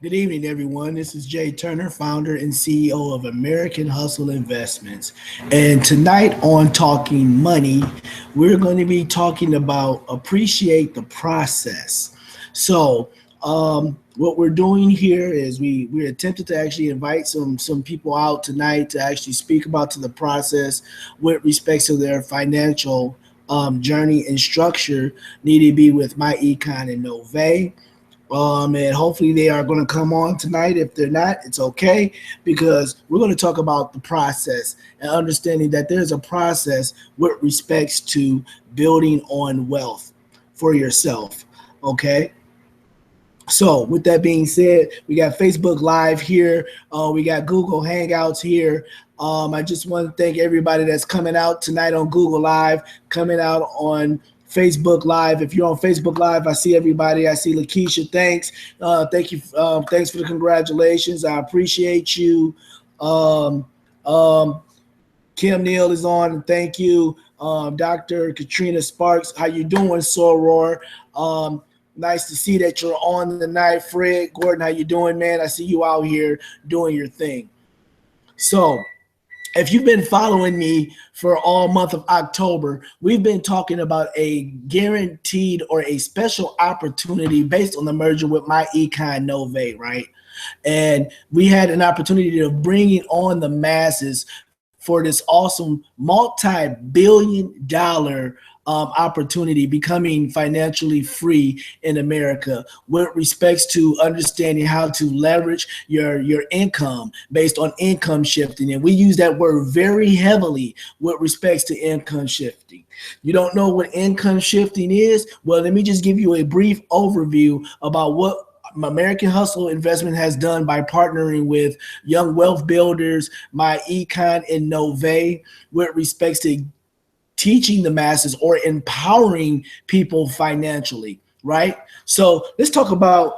Good evening, everyone. This is Jay Turner, founder and CEO of American Hustle Investments. And tonight on Talking Money, we're going to be talking about appreciate the process. So, what we're doing here is we attempted to actually invite some people out tonight to actually speak about to the process with respect to their financial journey and structure needed to be with myEcon and Nove. And hopefully they are going to come on tonight. If they're not, it's okay because we're going to talk about the process and understanding that there's a process with respects to building on wealth for yourself. Okay. So with that being said, we got Facebook Live here. We got Google Hangouts here. I just want to thank everybody that's coming out tonight on Google Live, coming out on Facebook Live. If you're on Facebook Live, I see everybody. I see Lakeisha. Thanks. Thank you. Thanks for the congratulations. I appreciate you. Um, um, Kim Neal is on. Thank you. Dr. Katrina Sparks. How you doing, Soror? Nice to see that you're on tonight. Fred Gordon, how you doing, man? I see you out here doing your thing. So if you've been following me for all month of October, we've been talking about a guaranteed or a special opportunity based on the merger with myEcon Nove, right? And we had an opportunity to bring it on the masses for this awesome multi-billion-dollar opportunity, becoming financially free in America with respects to understanding how to leverage your income based on income shifting. And we use that word very heavily with respects to income shifting. You don't know what income shifting is? Well, let me just give you a brief overview about what American Hustle Investment has done by partnering with young wealth builders, myEcon and Nove, with respects to teaching the masses or empowering people financially, right? So let's talk about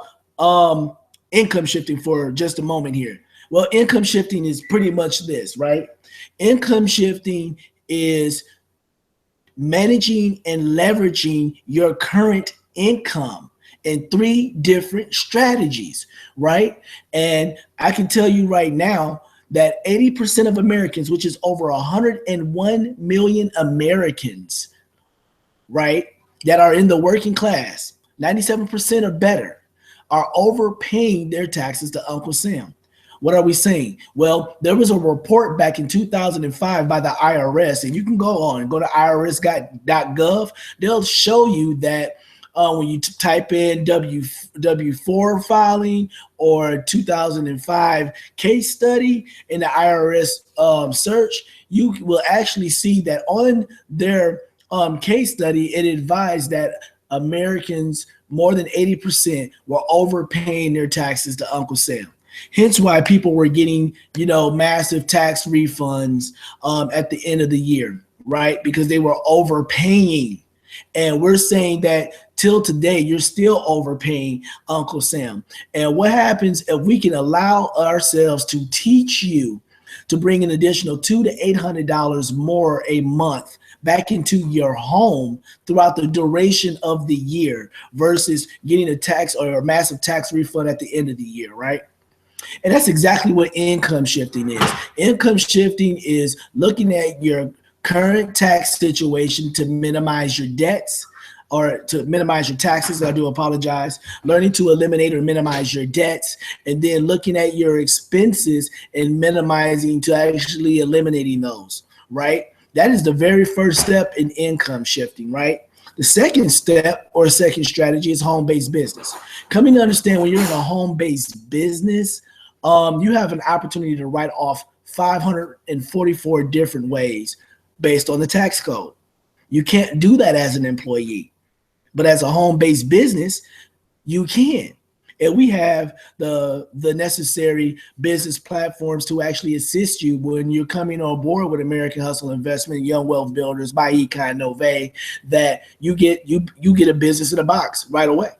income shifting for just a moment here. Well, income shifting is pretty much this, right? Income shifting is managing and leveraging your current income in three different strategies, right? And I can tell you right now that 80% of Americans, which is over 101 million Americans, right, that are in the working class, 97% or better, are overpaying their taxes to Uncle Sam. What are we saying? Well, there was a report back in 2005 by the IRS, and you can go to irs.gov. They'll show you that when you type in W4 filing or 2005 case study in the IRS search, you will actually see that on their case study, it advised that Americans, more than 80%, were overpaying their taxes to Uncle Sam. Hence why people were getting, massive tax refunds at the end of the year, right? Because they were overpaying. And we're saying that till today, you're still overpaying Uncle Sam. And what happens if we can allow ourselves to teach you to bring an additional $200 to $800 more a month back into your home throughout the duration of the year versus getting a tax or a massive tax refund at the end of the year, right? And that's exactly what income shifting is. Income shifting is looking at your current tax situation to minimize your debts or to minimize your taxes. I do apologize. Learning to eliminate or minimize your debts, and then looking at your expenses and minimizing to actually eliminating those, right? That is the very first step in income shifting, right? The second step or second strategy is home-based business. Coming to understand when you're in a home-based business, you have an opportunity to write off 544 different ways based on the tax code. You can't do that as an employee, but as a home-based business, you can. And we have the necessary business platforms to actually assist you when you're coming on board with American Hustle Investment, Young Wealth Builders, myEcon Nove, that you get a business in a box right away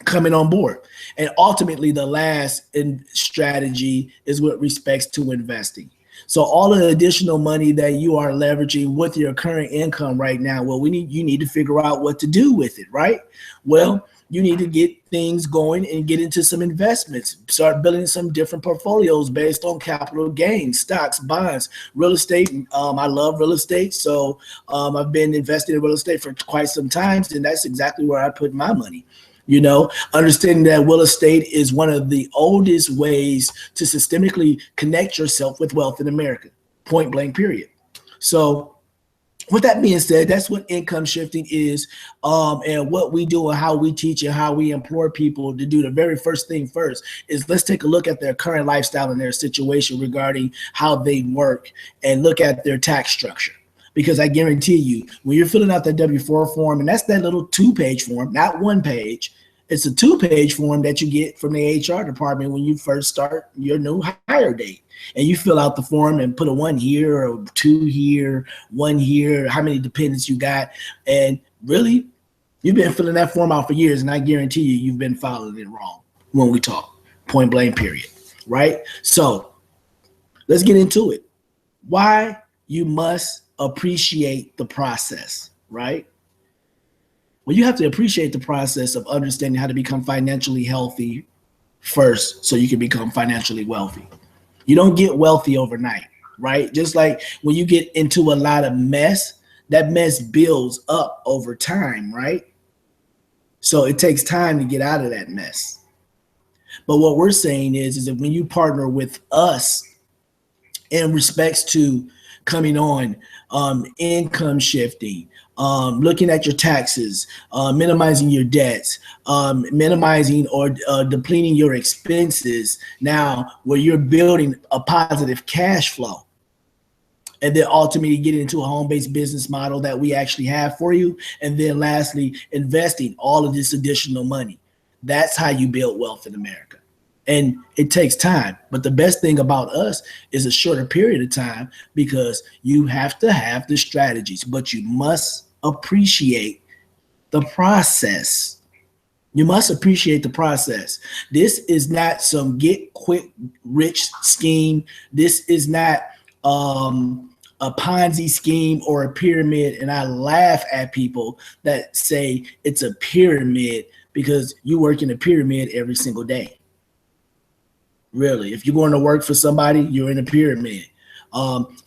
coming on board. And ultimately, the last strategy is with respects to investing. So all of the additional money that you are leveraging with your current income right now, well, you need to figure out what to do with it, right? Well, you need to get things going and get into some investments. Start building some different portfolios based on capital gains, stocks, bonds, real estate. I love real estate, so I've been investing in real estate for quite some time, and that's exactly where I put my money. You know, understanding that real estate is one of the oldest ways to systemically connect yourself with wealth in America, point blank, period. So with that being said, that's what income shifting is, and what we do and how we teach and how we implore people to do. The very first thing first is let's take a look at their current lifestyle and their situation regarding how they work and look at their tax structure. Because I guarantee you, when you're filling out that W-4 form, and that's that little 2-page form, not 1 page, it's a 2-page form that you get from the HR department when you first start your new hire date. And you fill out the form and put a 1 here or 2 here, 1 here, how many dependents you got. And really, you've been filling that form out for years, and I guarantee you, you've been following it wrong when we talk, point blank, period, right? So let's get into it. Why you must appreciate the process, right? Well, you have to appreciate the process of understanding how to become financially healthy first so you can become financially wealthy. You don't get wealthy overnight, right? Just like when you get into a lot of mess, that mess builds up over time, right? So it takes time to get out of that mess. But what we're saying is that when you partner with us in respects to coming on, income shifting, looking at your taxes, minimizing your debts, minimizing or depleting your expenses, now where you're building a positive cash flow, and then ultimately getting into a home-based business model that we actually have for you, and then lastly, investing all of this additional money. That's how you build wealth in America. And it takes time. But the best thing about us is a shorter period of time, because you have to have the strategies, but you must appreciate the process. You must appreciate the process. This is not some get quick rich scheme. This is not a Ponzi scheme or a pyramid. And I laugh at people that say it's a pyramid because you work in a pyramid every single day. Really, if you're going to work for somebody, you're in a pyramid.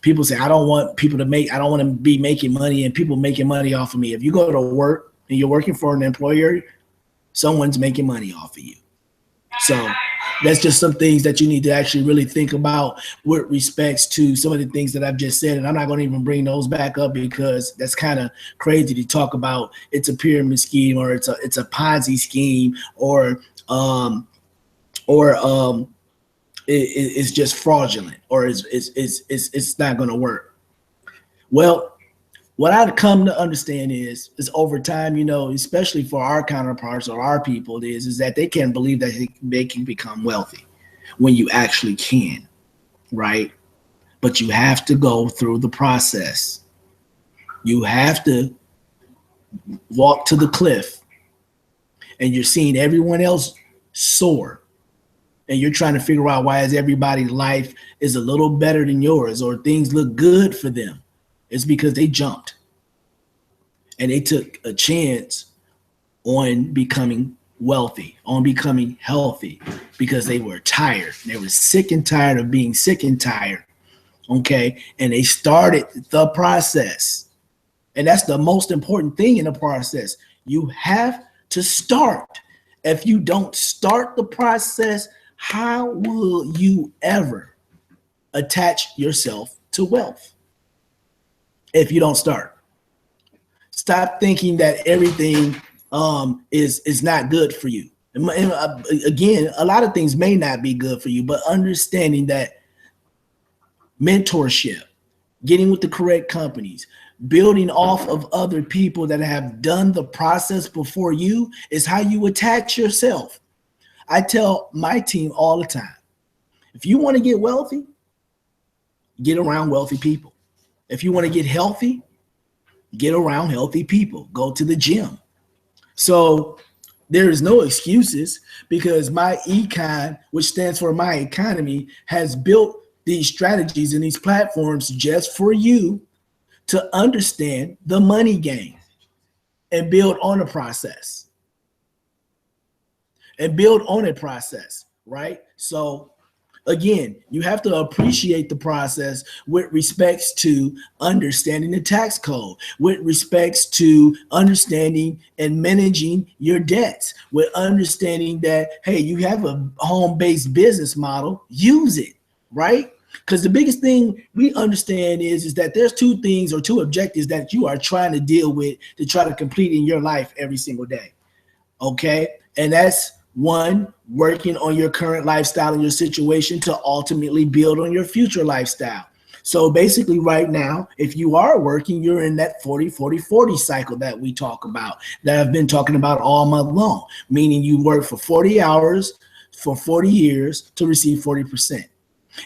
People say, I don't want to be making money and people making money off of me. If you go to work and you're working for an employer, someone's making money off of you. So that's just some things that you need to actually really think about with respects to some of the things that I've just said. And I'm not going to even bring those back up because that's kind of crazy to talk about. It's a pyramid scheme, or it's a Ponzi scheme, or it's just fraudulent, or it's not going to work. Well, what I've come to understand is over time, you know, especially for our counterparts or our people, is that they can't believe that they can become wealthy when you actually can, right? But you have to go through the process. You have to walk to the cliff, and you're seeing everyone else soar. And you're trying to figure out why is everybody's life is a little better than yours, or things look good for them. It's because they jumped and they took a chance on becoming wealthy, on becoming healthy, because they were tired. They were sick and tired of being sick and tired. Okay. And they started the process. And that's the most important thing in the process. You have to start. If you don't start the process, how will you ever attach yourself to wealth if you don't start? Stop thinking that everything is not good for you. And again, a lot of things may not be good for you, but understanding that mentorship, getting with the correct companies, building off of other people that have done the process before you is how you attach yourself. I tell my team all the time, if you want to get wealthy, get around wealthy people. If you want to get healthy, get around healthy people. Go to the gym. So there is no excuses, because myEcon, which stands for My Economy, has built these strategies and these platforms just for you to understand the money game and build on the process. and build on a process, right? So again, you have to appreciate the process with respects to understanding the tax code, with respects to understanding and managing your debts, with understanding that, hey, you have a home-based business model, use it, right? Because the biggest thing we understand is that there's two things or two objectives that you are trying to deal with to try to complete in your life every single day. Okay. And that's one, working on your current lifestyle and your situation to ultimately build on your future lifestyle. So basically right now, if you are working, you're in that 40-40-40 cycle that we talk about, that I've been talking about all month long, meaning you work for 40 hours for 40 years to receive 40%.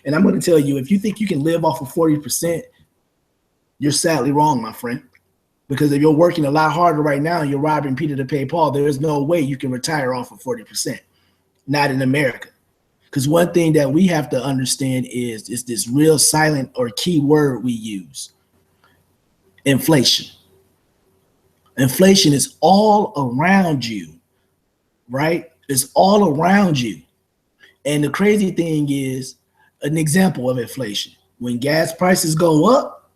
And I'm going to tell you, if you think you can live off of 40%, you're sadly wrong, my friend. Because if you're working a lot harder right now and you're robbing Peter to pay Paul, there is no way you can retire off of 40%. Not in America. Because one thing that we have to understand is this real silent or key word we use. Inflation. Inflation is all around you, right? It's all around you. And the crazy thing is, an example of inflation. When gas prices go up,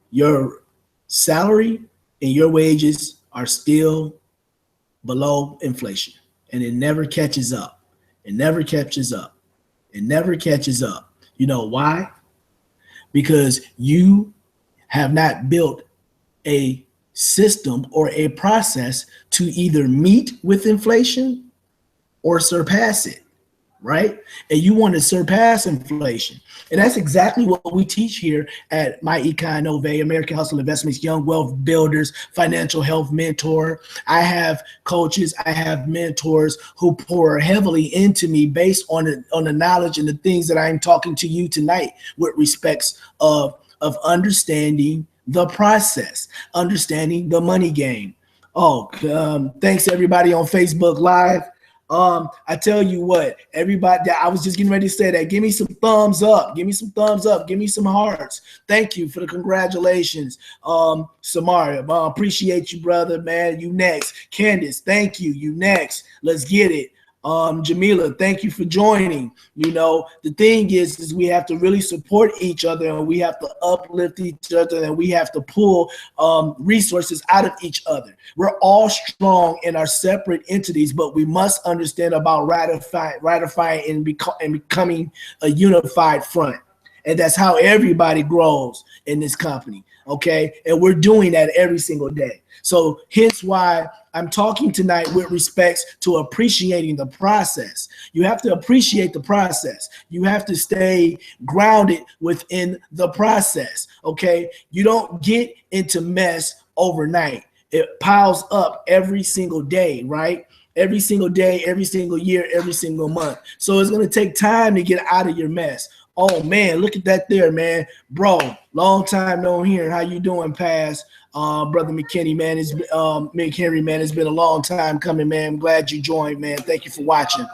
your salary and your wages are still below inflation, and it never catches up. It never catches up. It never catches up. You know why? Because you have not built a system or a process to either meet with inflation or surpass it. Right? And you want to surpass inflation. And that's exactly what we teach here at myEcon Nove, American Hustle Investments, Young Wealth Builders, Financial Health Mentor. I have coaches, I have mentors who pour heavily into me based on the knowledge and the things that I'm talking to you tonight with respects of understanding the process, understanding the money game. Oh, thanks everybody on Facebook Live. I tell you what, everybody, I was just getting ready to say that. Give me some thumbs up. Give me some thumbs up. Give me some hearts. Thank you for the congratulations. Samaria, appreciate you, brother, man. You next. Candace, thank you. You next. Let's get it. Jamila, thank you for joining. You know, the thing is we have to really support each other, and we have to uplift each other, and we have to pull resources out of each other. We're all strong in our separate entities, but we must understand about ratifying and becoming a unified front. And that's how everybody grows in this company, okay? And we're doing that every single day. So hence why I'm talking tonight with respects to appreciating the process. You have to appreciate the process. You have to stay grounded within the process, okay? You don't get into mess overnight. It piles up every single day, right? Every single day, every single year, every single month. So it's going to take time to get out of your mess. Oh man, look at that there, man. Bro, long time no hearing. How you doing, Paz? Brother McKinney, man. It's McHenry, man. It's been a long time coming, man. I'm glad you joined, man. Thank you for watching.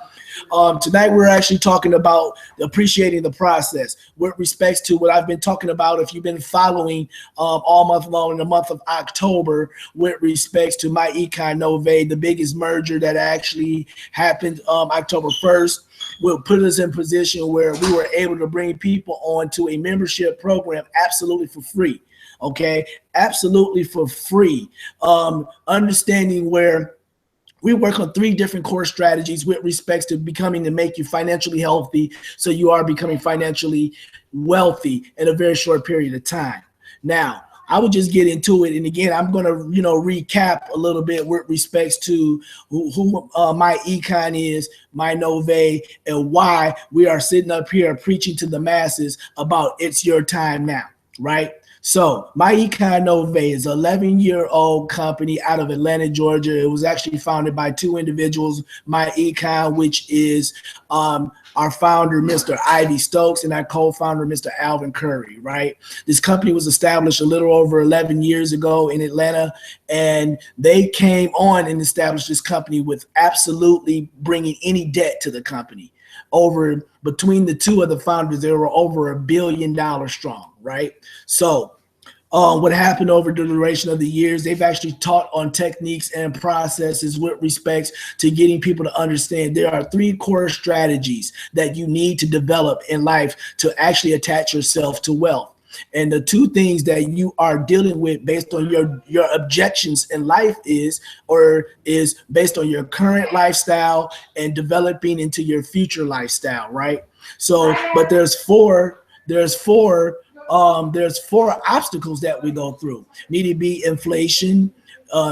Tonight we're actually talking about appreciating the process with respects to what I've been talking about. If you've been following all month long in the month of October with respects to myEcon Nove, the biggest merger that actually happened October 1st. Will put us in position where we were able to bring people onto a membership program absolutely for free. Okay, absolutely for free. Understanding where we work on 3 different core strategies with respects to becoming to make you financially healthy, so you are becoming financially wealthy in a very short period of time. Now, I would just get into it. And again, I'm going to, recap a little bit with respects to who myEcon is, myNove, and why we are sitting up here preaching to the masses about it's your time now, right? So myEcon Nove is an 11-year-old company out of Atlanta, Georgia. It was actually founded by 2 individuals, myEcon, which is our founder, Mr. Ivy Stokes, and our co-founder, Mr. Alvin Curry, right? This company was established a little over 11 years ago in Atlanta, and they came on and established this company with absolutely bringing any debt to the company. Between the 2 of the founders, they were over $1 billion strong, right? So what happened over the duration of the years. They've actually taught on techniques and processes with respects to getting people to understand there are 3 core strategies that you need to develop in life to actually attach yourself to wealth. And the 2 things that you are dealing with based on your objections in life is based on your current lifestyle and developing into your future lifestyle, right? So, but there's four obstacles that we go through. Need to be inflation,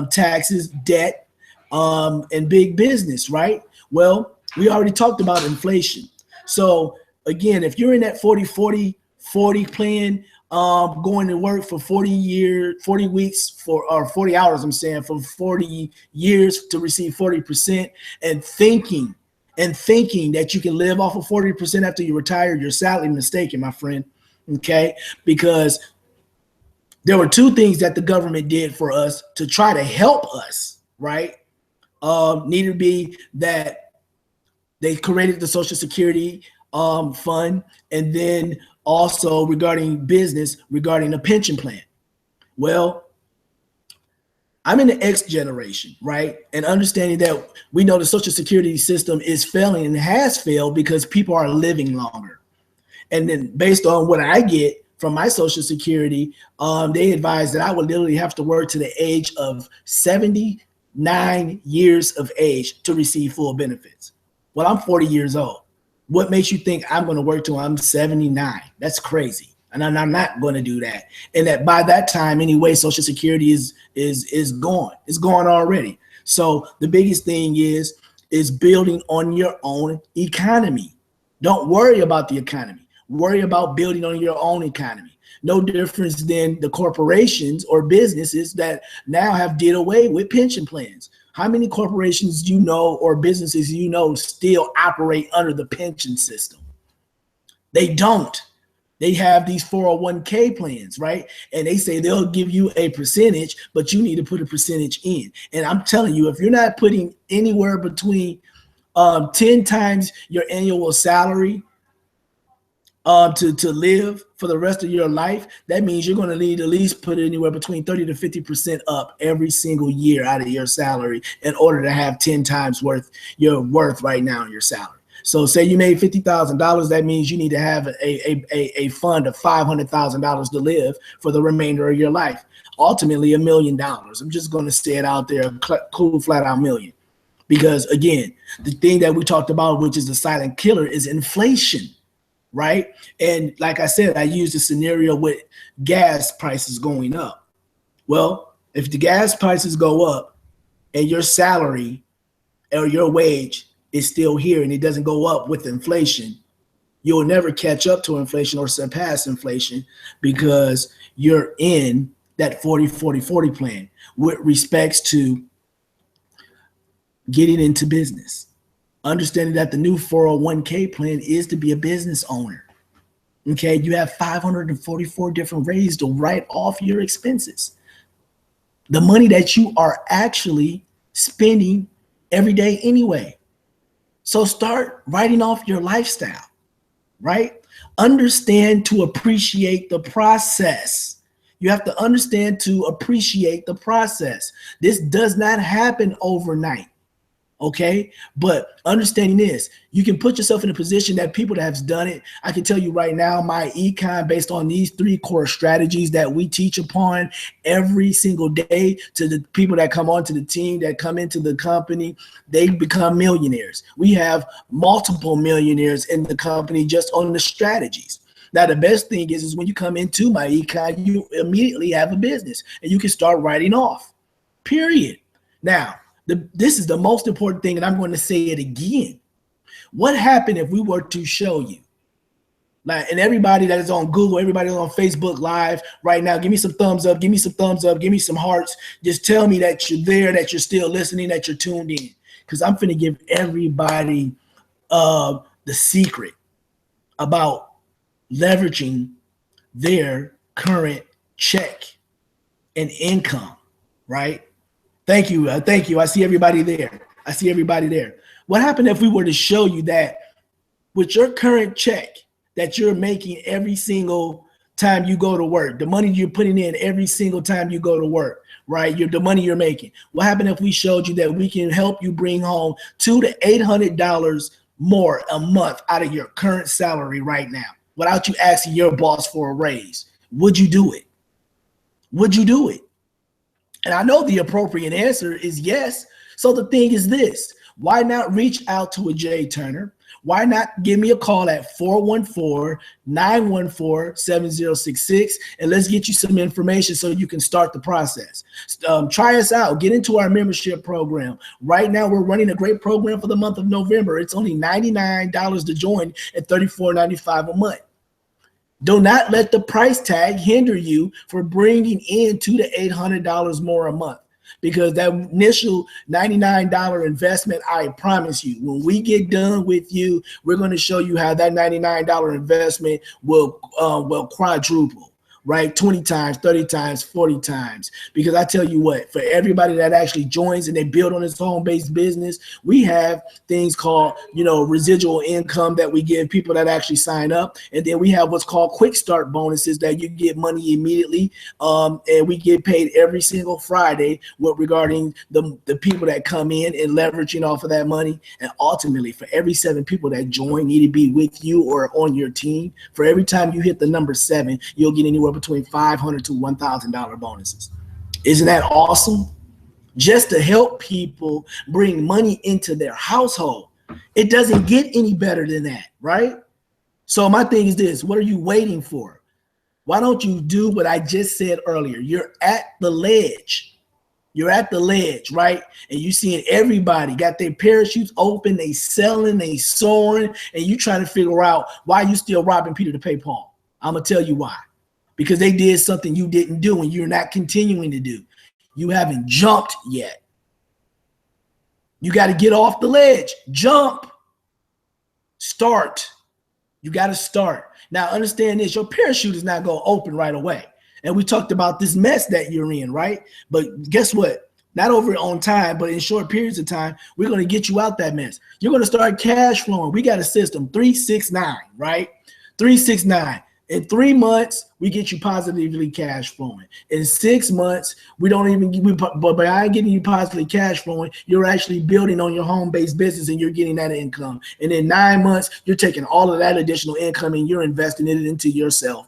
taxes, debt, and big business, right? Well, we already talked about inflation. So again, if you're in that 40 plan, going to work for 40 weeks or 40 hours, I'm saying, for 40 years to receive 40%, and thinking that you can live off of 40% after you retire, you're sadly mistaken, my friend. Okay, because there were 2 things that the government did for us to try to help us, right? Needed to be that they created the Social Security fund, and then also regarding business, regarding a pension plan. Well, I'm in the X generation, right? And understanding that we know the Social Security system is failing and has failed because people are living longer. And then based on what I get from my Social Security, they advised that I would literally have to work to the age of 79 years of age to receive full benefits. Well, I'm 40 years old. What makes you think I'm going to work till I'm 79? That's crazy. And I'm not going to do that. And that by that time, anyway, Social Security is gone. It's gone already. So the biggest thing is building on your own economy. Don't worry about the economy. Worry about building on your own economy. No difference than the corporations or businesses that now have did away with pension plans. How many corporations do you know or businesses you know still operate under the pension system? They don't. They have these 401k plans, right? And they say they'll give you a percentage, but you need to put a percentage in. And I'm telling you, if you're not putting anywhere between 10 times your annual salary to live for the rest of your life, that means you're going to need to at least put anywhere between 30 to 50% up every single year out of your salary in order to have 10 times your worth right now in your salary. So say you made $50,000, that means you need to have a fund of $500,000 to live for the remainder of your life. Ultimately, $1 million. I'm just going to say it out there, cool, flat out million. Because again, the thing that we talked about, which is the silent killer, is inflation. Right. And like I said, I used a scenario with gas prices going up. Well, if the gas prices go up and your salary or your wage is still here and it doesn't go up with inflation, you'll never catch up to inflation or surpass inflation because you're in that 40-40-40 plan with respects to getting into business. Understanding that the new 401k plan is to be a business owner. Okay, you have 544 different ways to write off your expenses. The money that you are actually spending every day anyway. So start writing off your lifestyle, right? Understand to appreciate the process. You have to understand to appreciate the process. This does not happen overnight. Okay, but understanding this, you can put yourself in a position that people that have done it. I can tell you right now, myEcon, based on these 3 core strategies that we teach upon every single day to the people that come onto the team, that come into the company, they become millionaires. We have multiple millionaires in the company just on the strategies. Now, the best thing is when you come into myEcon, you immediately have a business and you can start writing off, period. Now, this is the most important thing, and I'm going to say it again. What happened if we were to show you, like, and everybody that is on Google, everybody that's on Facebook Live right now, give me some thumbs up, give me some thumbs up, give me some hearts. Just tell me that you're there, that you're still listening, that you're tuned in, because I'm finna give everybody the secret about leveraging their current check and income, right? Thank you. Thank you. I see everybody there. I see everybody there. What happened if we were to show you that with your current check that you're making every single time you go to work, the money you're putting in every single time you go to work, right? The money you're making. What happened if we showed you that we can help you bring home $200 to $800 more a month out of your current salary right now without you asking your boss for a raise? Would you do it? Would you do it? And I know the appropriate answer is yes. So the thing is this, why not reach out to a Jay Turner? Why not give me a call at 414-914-7066 and let's get you some information so you can start the process. Try us out. Get into our membership program. Right now, we're running a great program for the month of November. It's only $99 to join at $34.95 a month. Do not let the price tag hinder you for bringing in $200 to $800 more a month. Because that initial $99 investment, I promise you, when we get done with you, we're going to show you how that $99 investment will quadruple, right? 20 times, 30 times, 40 times. Because I tell you what, for everybody that actually joins and they build on this home-based business, we have things called, residual income that we give people that actually sign up. And then we have what's called quick start bonuses that you get money immediately. And we get paid every single Friday regarding the people that come in and leveraging off of that money. And ultimately, for every 7 people that join, need to be with you or on your team, for every time you hit the number 7, you'll get anywhere between $500 to $1,000 bonuses. Isn't that awesome? Just to help people bring money into their household. It doesn't get any better than that, right? So my thing is this, what are you waiting for? Why don't you do what I just said earlier? You're at the ledge. You're at the ledge, right? And you seeing everybody got their parachutes open, they selling, they soaring, and you trying to figure out why you still robbing Peter to pay Paul. I'm going to tell you why. Because they did something you didn't do and you're not continuing to do. You haven't jumped yet. You got to get off the ledge. Jump. Start. You got to start. Now, understand this. Your parachute is not going to open right away. And we talked about this mess that you're in, right? But guess what? Not over on time, but in short periods of time, we're going to get you out that mess. You're going to start cash flowing. We got a system, 369, right? 369. In 3 months, we get you positively cash flowing. In 6 months, but by getting you positively cash flowing, you're actually building on your home-based business and you're getting that income. And in 9 months, you're taking all of that additional income and you're investing it into yourself.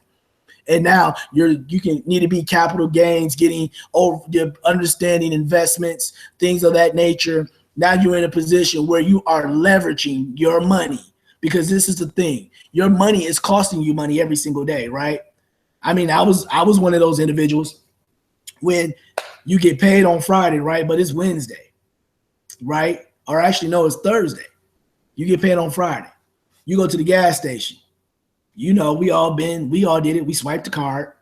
And now you need to be capital gains, getting over your understanding investments, things of that nature. Now you're in a position where you are leveraging your money. Because this is the thing, your money is costing you money every single day, right? I mean, I was one of those individuals when you get paid on Friday, right? But it's Wednesday, right? Or actually, no, it's Thursday. You get paid on Friday. You go to the gas station. We all did it. We swiped the card,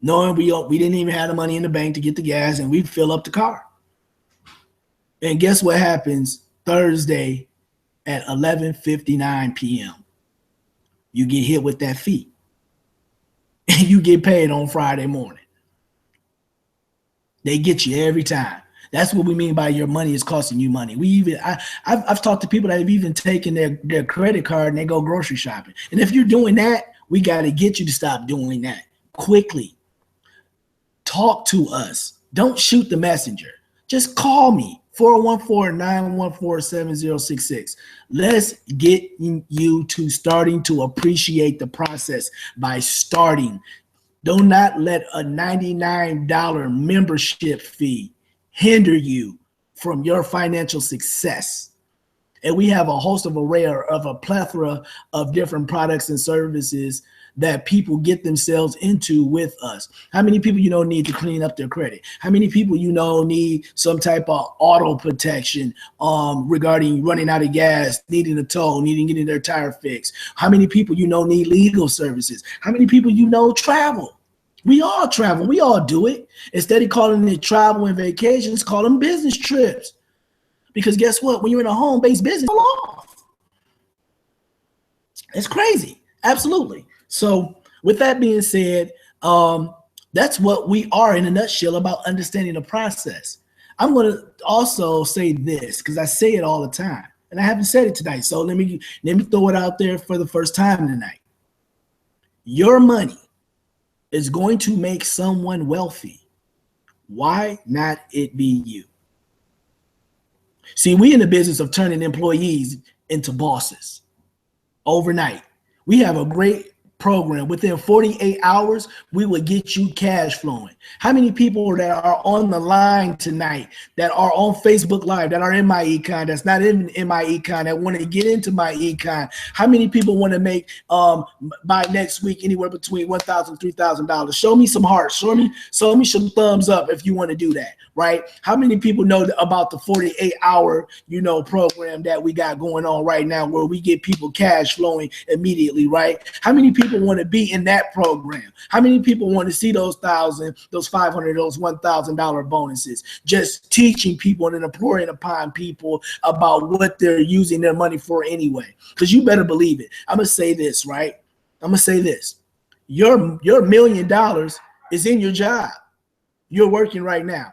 knowing we didn't even have the money in the bank to get the gas, and we fill up the car. And guess what happens Thursday at 11:59 p.m.? You get hit with that fee. And you get paid on Friday morning. They get you every time. That's what we mean by your money is costing you money. I've talked to people that have even taken their credit card and they go grocery shopping. And if you're doing that, we got to get you to stop doing that quickly. Talk to us. Don't shoot the messenger. Just call me. 414-914-7066. Let's get you to starting to appreciate the process by starting. Do not let a $99 membership fee hinder you from your financial success. And we have a host of a plethora of different products and services that people get themselves into with us. How many people need to clean up their credit? How many people need some type of auto protection regarding running out of gas, needing a tow, getting their tire fixed? How many people need legal services? How many people travel? We all travel. We all do it. Instead of calling it travel and vacations, call them business trips. Because guess what? When you're in a home-based business, it's crazy. Absolutely. So with that being said, that's what we are in a nutshell about understanding the process. I'm going to also say this because I say it all the time and I haven't said it tonight. So let me throw it out there for the first time tonight. Your money is going to make someone wealthy, why not it be you? See, we in the business of turning employees into bosses overnight. We have a great program. Within 48 hours, we will get you cash flowing. How many people that are on the line tonight, that are on Facebook Live, that are in myEcon, that's not in myEcon, that want to get into myEcon? How many people want to make by next week anywhere between $1,000 and $3,000? Show me some hearts. Show me some thumbs up if you want to do that, right? How many people know about the 48-hour, program that we got going on right now, where we get people cash flowing immediately, right? How many people want to be in that program? How many people want to see those $1,000, those $500, those $1,000 bonuses? Just teaching people and imploring upon people about what they're using their money for anyway. Because you better believe it. I'm gonna say this, right? I'm gonna say this. Your $1 million is in your job. You're working right now.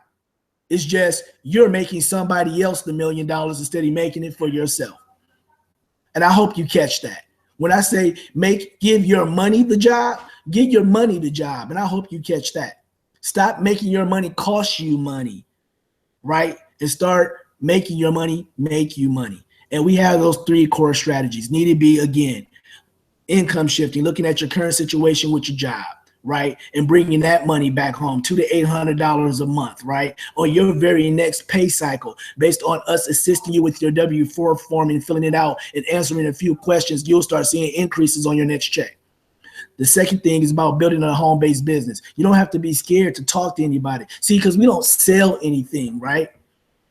It's just you're making somebody else the $1 million instead of making it for yourself. And I hope you catch that. When I say give your money the job, give your money the job. And I hope you catch that. Stop making your money cost you money, right? And start making your money make you money. And we have those 3 core strategies. Need to be, again, income shifting, looking at your current situation with your job, right? And bringing that money back home, $200 to $800 a month, right? On your very next pay cycle, based on us assisting you with your W-4 form and filling it out and answering a few questions, you'll start seeing increases on your next check. The second thing is about building a home-based business. You don't have to be scared to talk to anybody. See, because we don't sell anything, right?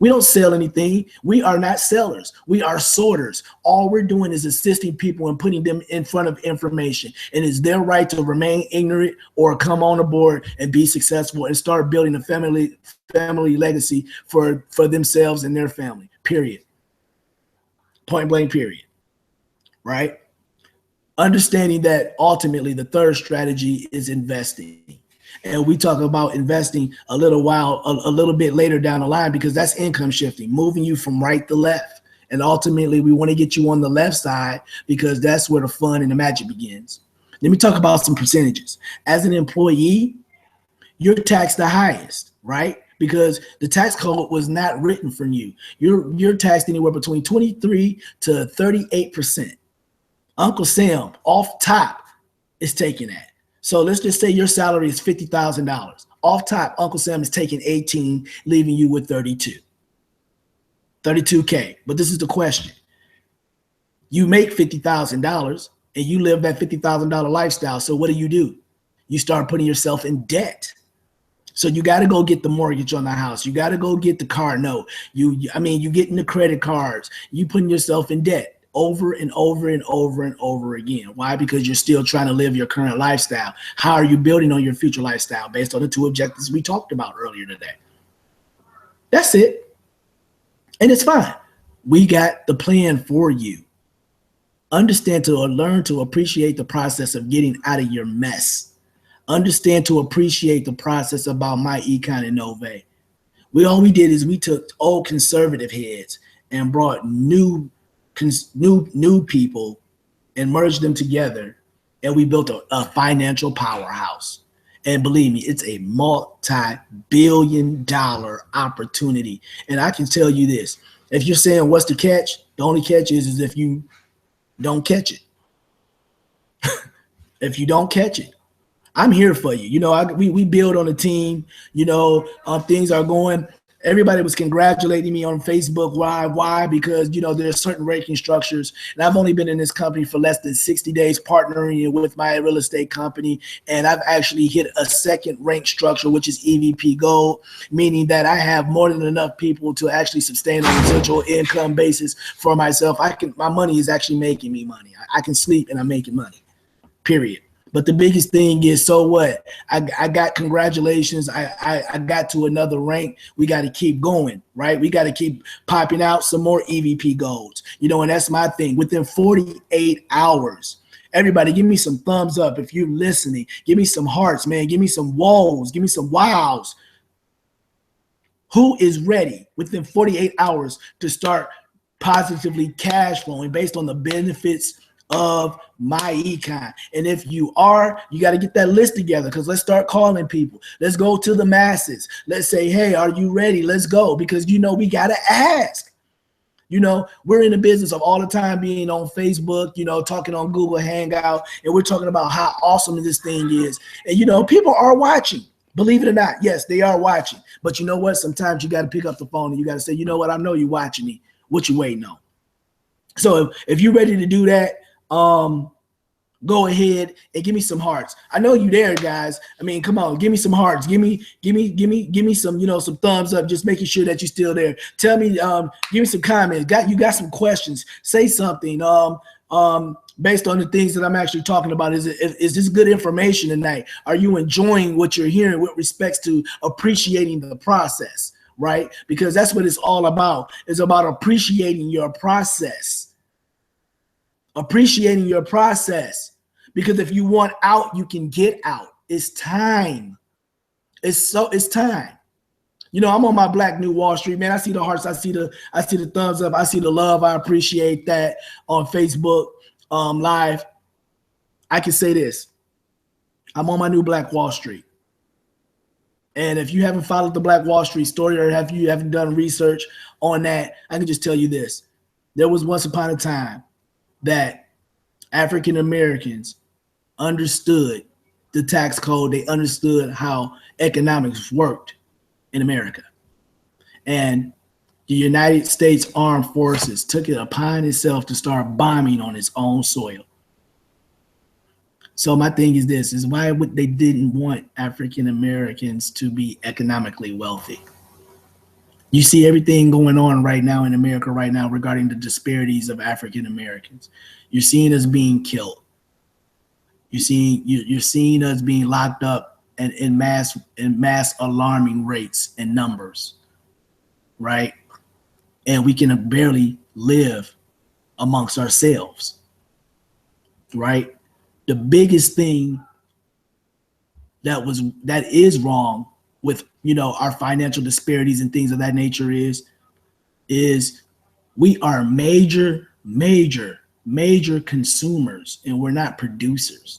We don't sell anything. We are not sellers. We are sorters. All we're doing is assisting people and putting them in front of information. And it's their right to remain ignorant or come on board and be successful and start building a family legacy for themselves and their family, period. Point blank, period. Right? Understanding that ultimately the third strategy is investing. And we talk about investing a little bit later down the line, because that's income shifting, moving you from right to left. And ultimately, we want to get you on the left side because that's where the fun and the magic begins. Let me talk about some percentages. As an employee, you're taxed the highest, right? Because the tax code was not written for you. You're taxed anywhere between 23 to 38%. Uncle Sam off top is taking that. So let's just say your salary is $50,000. Off top, Uncle Sam is taking 18, leaving you with 32K. But this is the question. You make $50,000 and you live that $50,000 lifestyle. So what do? You start putting yourself in debt. So you got to go get the mortgage on the house. You got to go get the car note. You getting the credit cards. You putting yourself in debt over and over and over and over again. Why? Because you're still trying to live your current lifestyle. How are you building on your future lifestyle based on the 2 objectives we talked about earlier today? That's it. And it's fine. We got the plan for you. Understand to learn to appreciate the process of getting out of your mess. Understand to appreciate the process about myEcon and Nove. All we did is we took old conservative heads and brought new people and merged them together, and we built a financial powerhouse. And believe me, it's a multi-billion-dollar opportunity. And I can tell you this: if you're saying what's the catch, the only catch is if you don't catch it. If you don't catch it, I'm here for you. We build on a team. Things are going. Everybody was congratulating me on Facebook. Why? Because, there's certain ranking structures. And I've only been in this company for less than 60 days partnering with my real estate company. And I've actually hit a second rank structure, which is EVP Gold, meaning that I have more than enough people to actually sustain a residual income basis for myself. My money is actually making me money. I can sleep and I'm making money, period. But the biggest thing is, so what? I got congratulations. I got to another rank. We got to keep going, right? We got to keep popping out some more EVP golds, and that's my thing. Within 48 hours, everybody give me some thumbs up if you're listening. Give me some hearts, man. Give me some whoas. Give me some wows. Who is ready within 48 hours to start positively cash flowing based on the benefits of myEcon. And if you are, you got to get that list together, because let's start calling people. Let's go to the masses. Let's say, hey, are you ready? Let's go, because we got to ask. We're in the business of all the time being on Facebook, talking on Google Hangout, and we're talking about how awesome this thing is. And, people are watching. Believe it or not, yes, they are watching. But you know what? Sometimes you got to pick up the phone and you got to say, you know what? I know you're watching me. What you waiting on? So if you're ready to do that, go ahead and give me some hearts. I know you there, guys. I mean, come on, give me some hearts. Give me some, some thumbs up, just making sure that you're still there. Tell me, give me some comments. You got some questions. Say something. Based on the things that I'm actually talking about. Is this good information tonight? Are you enjoying what you're hearing with respects to appreciating the process, right? Because that's what it's all about. It's about appreciating your process. Appreciating your process. Because if you want out, you can get out. It's time. It's time. I'm on my Black New Wall Street, man. I see the hearts, I see the thumbs up, I see the love. I appreciate that on Facebook Live. I can say this. I'm on my new Black Wall Street. And if you haven't followed the Black Wall Street story, or you haven't done research on that, I can just tell you this. There was once upon a time that African Americans understood the tax code. They understood how economics worked in America. And the United States Armed Forces took it upon itself to start bombing on its own soil. So my thing is this, is why they didn't want African Americans to be economically wealthy. You see everything going on right now in America right now regarding the disparities of African Americans. You're seeing us being killed. You're seeing us being locked up and in mass alarming rates and numbers, right? And we can barely live amongst ourselves, right? The biggest thing that is wrong with our financial disparities and things of that nature is we are major consumers, and we're not producers.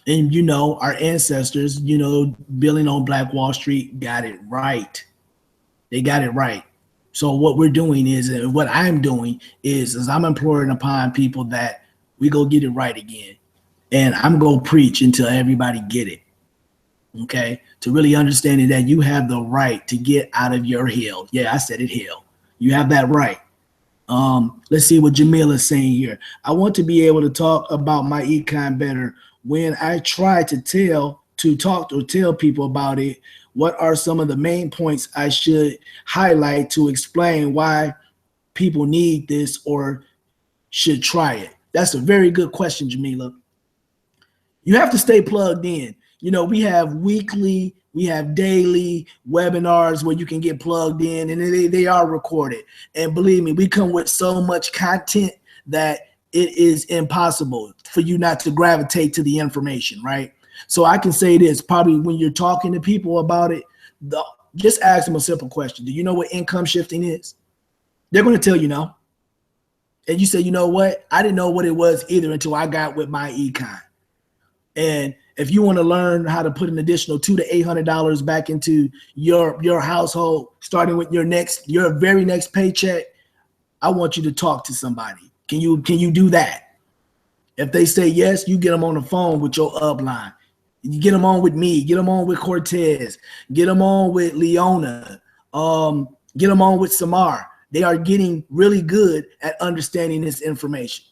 And our ancestors, building on Black Wall Street, got it right. They got it right. So what we're doing is, and what I'm doing is I'm imploring upon people that we go get it right again. And I'm going to preach until everybody get it. Okay? To really understanding that you have the right to get out of your hell. Yeah, I said it, hell. You have that right. Let's see what Jamila is saying here. I want to be able to talk about myEcon better. When I try to tell people about it, what are some of the main points I should highlight to explain why people need this or should try it? That's a very good question, Jamila. You have to stay plugged in. We have weekly, we have daily webinars where you can get plugged in, and they are recorded. And believe me, we come with so much content that it is impossible for you not to gravitate to the information, right? So I can say this, probably when you're talking to people about it, just ask them a simple question. Do you know what income shifting is? They're going to tell you no. And you say, you know what? I didn't know what it was either until I got with myEcon. And if you want to learn how to put an additional $200 to $800 back into your household, starting with your very next paycheck, I want you to talk to somebody. Can you do that? If they say yes, you get them on the phone with your upline. You get them on with me. Get them on with Cortez. Get them on with Leona. Get them on with Samar. They are getting really good at understanding this information.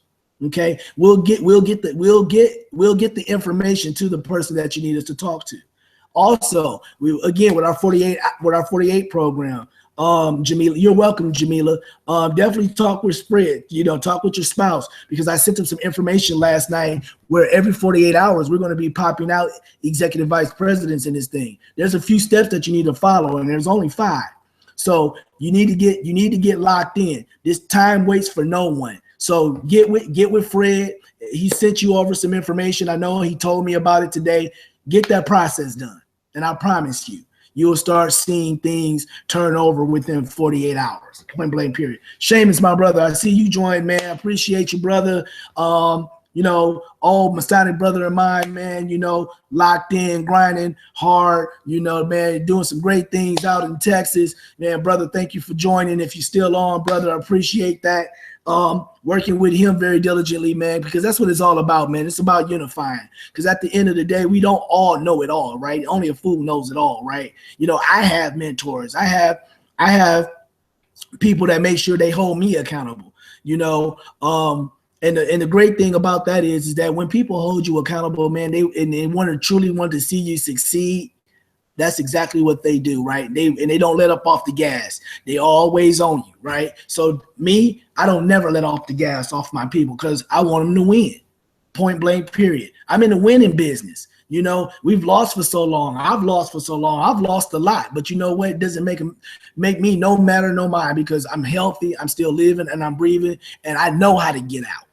Okay, we'll get the information to the person that you need us to talk to. Also, with our 48 program, Jamila, you're welcome, Jamila. Definitely talk with Spread. Talk with your spouse, because I sent them some information last night where every 48 hours we're going to be popping out executive vice presidents in this thing. There's a few steps that you need to follow, and there's only 5. So you need to get locked in. This time waits for no one. So get with Fred. He sent you over some information. I know he told me about it today. Get that process done. And I promise you, you'll start seeing things turn over within 48 hours. Point blank, period. Seamus, my brother, I see you joined, man. I appreciate you, brother. You know, old Masonic brother of mine, man, you know, locked in, grinding hard, you know, man, doing some great things out in Texas. Man, brother, thank you for joining. If you're still on, brother, I appreciate that. Working with him very diligently, man, because that's what it's all about, man. It's about unifying, because at the end of the day, we don't all know it all, right? Only a fool knows it all, right? You know, I have mentors. I have people that make sure they hold me accountable, you know. And the great thing about that is that when people hold you accountable, man, they truly want to see you succeed. That's exactly what they do, right? They don't let up off the gas. They always on you, right? So me, I don't never let off the gas off my people, because I want them to win. Point blank, period. I'm in the winning business. You know, we've lost for so long. I've lost for so long. I've lost a lot. But you know what? It doesn't make me no matter, no mind, because I'm healthy, I'm still living, and I'm breathing, and I know how to get out.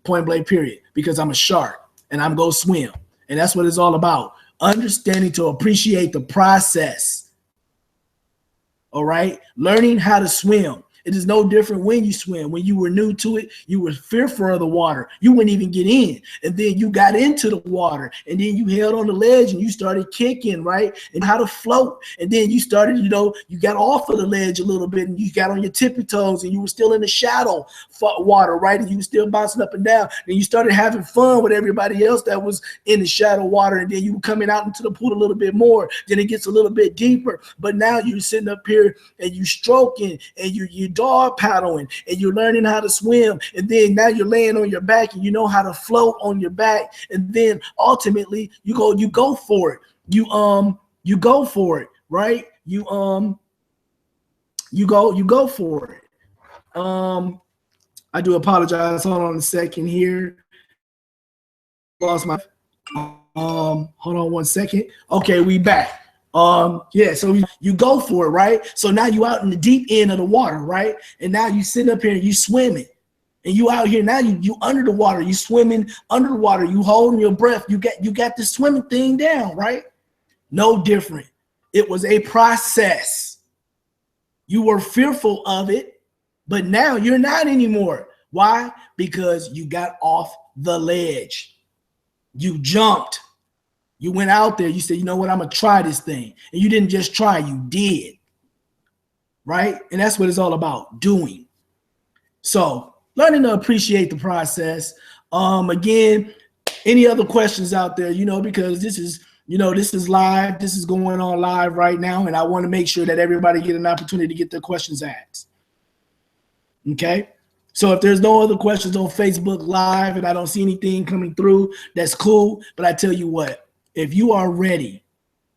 Point blank, period, because I'm a shark and I'm go swim. And that's what it's all about. Understanding to appreciate the process. All right. Learning how to swim. It is no different when you swim. When you were new to it, you were fearful of the water. You wouldn't even get in. And then you got into the water. And then you held on the ledge and you started kicking, right? And how to float. And then you started, you know, you got off of the ledge a little bit and you got on your tippy toes and you were still in the shadow water, right? And you were still bouncing up and down. And you started having fun with everybody else that was in the shadow water. And then you were coming out into the pool a little bit more. Then it gets a little bit deeper. But now you're sitting up here and you stroking and you dog paddling and you're learning how to swim, and then now you're laying on your back and you know how to float on your back, and then ultimately you go for it. You go for it, right? You go for it. I do apologize. Hold on a second here. Lost my hold on one second. Okay, we back. Yeah, so you go for it, right? So now you out in the deep end of the water, right? And now you sitting up here and you swimming, and you out here now, you under the water, you swimming under the water, you holding your breath, you got this swimming thing down, right? No different. It was a process. You were fearful of it, but now you're not anymore. Why? Because you got off the ledge. You jumped. You went out there, you said, you know what, I'm going to try this thing. And you didn't just try, you did. Right? And that's what it's all about, doing. So learning to appreciate the process. Again, any other questions out there, you know, because this is live. This is going on live right now. And I want to make sure that everybody get an opportunity to get their questions asked. Okay? So if there's no other questions on Facebook Live and I don't see anything coming through, that's cool. But I tell you what, if you are ready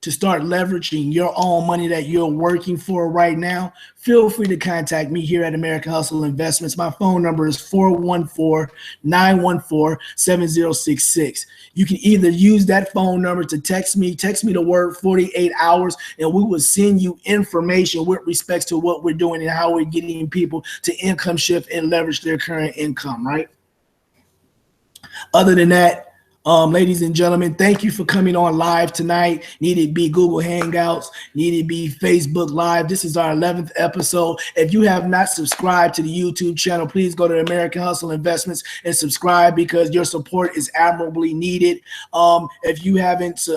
to start leveraging your own money that you're working for right now, feel free to contact me here at American Hustle Investments. My phone number is 414-914-7066. You can either use that phone number to text me the word 48 hours, and we will send you information with respects to what we're doing and how we're getting people to income shift and leverage their current income, right? Other than that, ladies and gentlemen, thank you for coming on live tonight. Need it be Google Hangouts, need it be Facebook Live. This is our 11th episode. If you have not subscribed to the YouTube channel, please go to American Hustle Investments and subscribe, because your support is admirably needed. If you haven't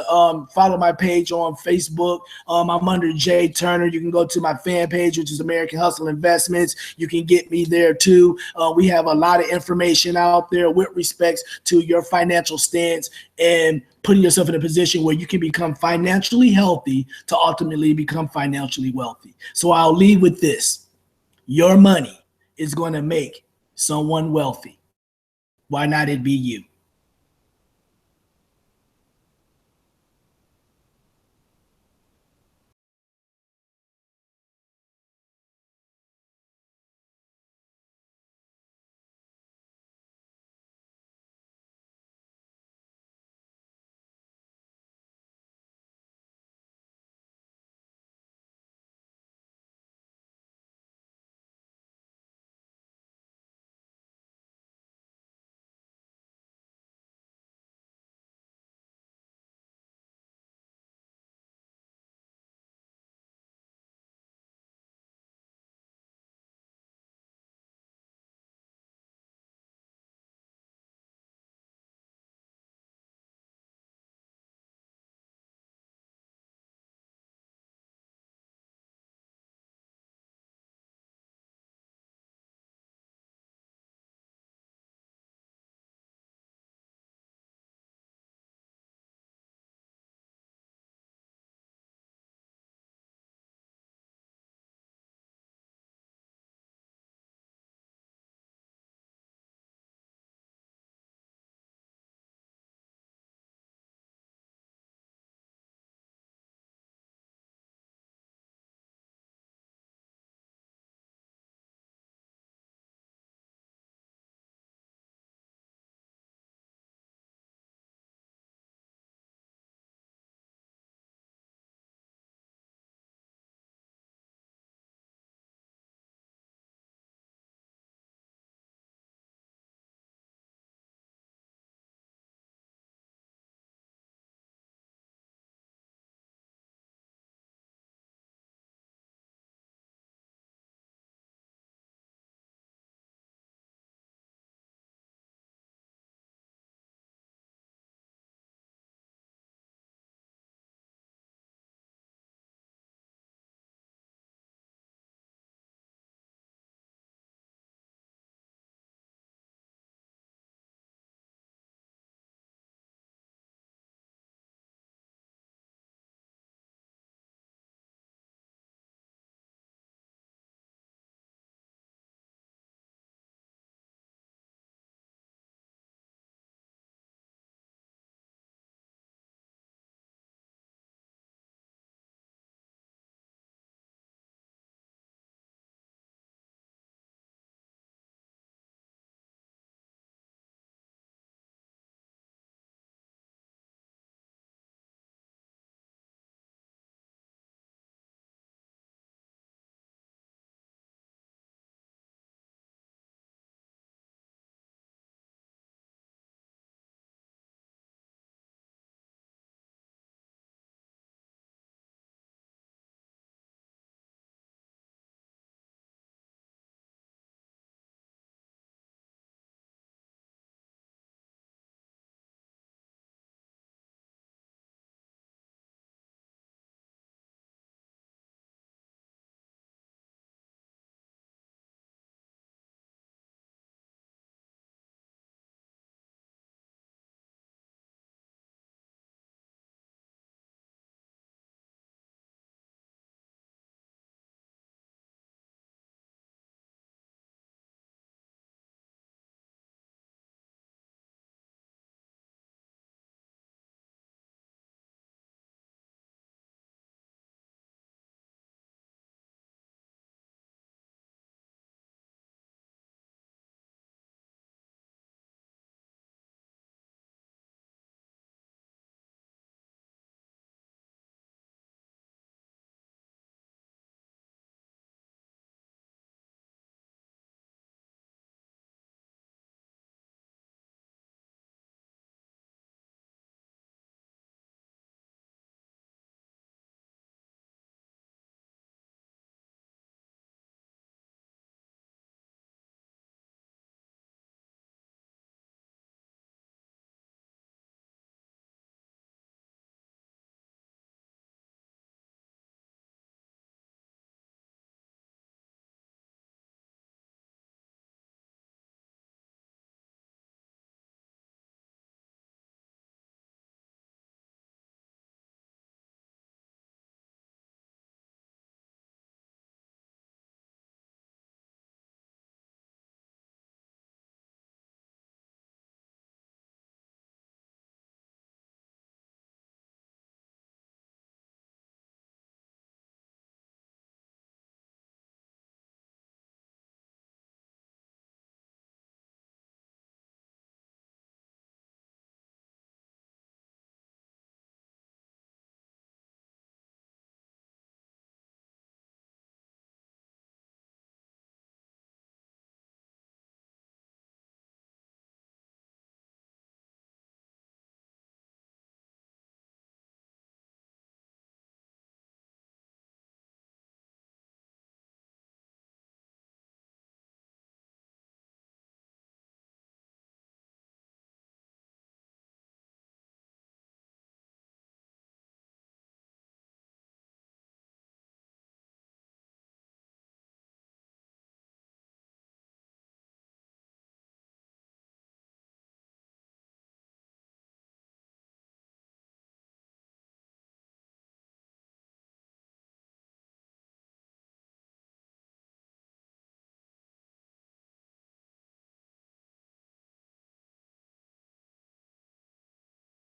followed my page on Facebook, I'm under Jay Turner. You can go to my fan page, which is American Hustle Investments. You can get me there too. We have a lot of information out there with respects to your financial stance and putting yourself in a position where you can become financially healthy to ultimately become financially wealthy. So I'll leave with this. Your money is going to make someone wealthy. Why not it be you?